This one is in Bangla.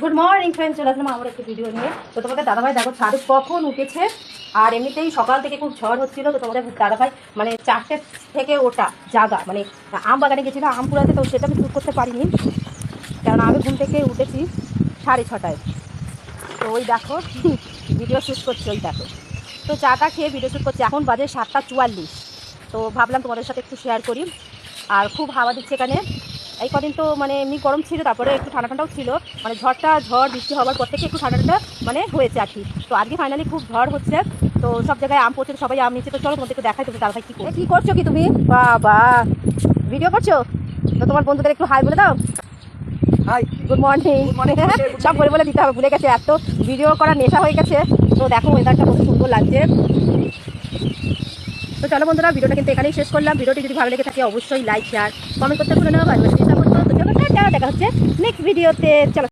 গুড মর্নিং ফ্রেন্ডস, চলে আসলাম আমার একটা ভিডিও নিয়ে। তো তোমাদের দাদাভাই দেখো ছাদে কখন উঠেছে, আর এমনিতেই সকাল থেকে খুব ঝড় হচ্ছিল। তো তোমাদের দাদাভাই মানে 4টে থেকে ওটা জাগা, মানে আম বাগানে গেছিলো আম কুড়াতে, তো সেটা আমি শ্যুট করতে পারিনি, কারণ আমি ঘুম থেকে উঠেছি 6:30টায়। তো ওই দেখো ভিডিও শ্যুট করছে, ওই দেখো। তো চাটা খেয়ে ভিডিও শ্যুট করছে, এখন বাজে 7:44। তো ভাবলাম তোমাদের সাথে একটু শেয়ার করি। আর খুব হাওয়া দিচ্ছে এখানে। এই কদিন তো মানে এমনি গরম ছিল, তারপরে একটু ঠান্ডা ঠান্ডাও ছিল, মানে ঝড় বৃষ্টি হওয়ার পর থেকে একটু ঠান্ডা ঠান্ডা মানে হয়েছে আর কি। তো আজকে ফাইনালি খুব ঝড় হচ্ছে, তো সব জায়গায় আম পড়ছে, সবাই আম নিচ্ছে। তো চলো তোমাদেরকে দেখাই, তুমি দাদাভাই কী করছো কি তুমি? বাবা ভিডিও করছো? তো তোমার বন্ধুদের একটু হাই বলে দাও। Hi, good morning. সব বলে বলে দিতে হবে, ভুলে গেছে, এত ভিডিও করার নেশা হয়ে গেছে। তো দেখো ওয়েদারটা কত সুন্দর লাগছে। তো চলো বন্ধুরা, ভিডিওটা কিন্তু এখানেই শেষ করলাম। ভিডিওটি যদি ভালো লেগে থাকে অবশ্যই লাইক শেয়ার কমেন্ট করতে ভুলে নেওয়া, ভালোবাসা সাপোর্ট করো। তো চলো টাটা, দেখা হচ্ছে নেক্সট ভিডিওতে। চলো।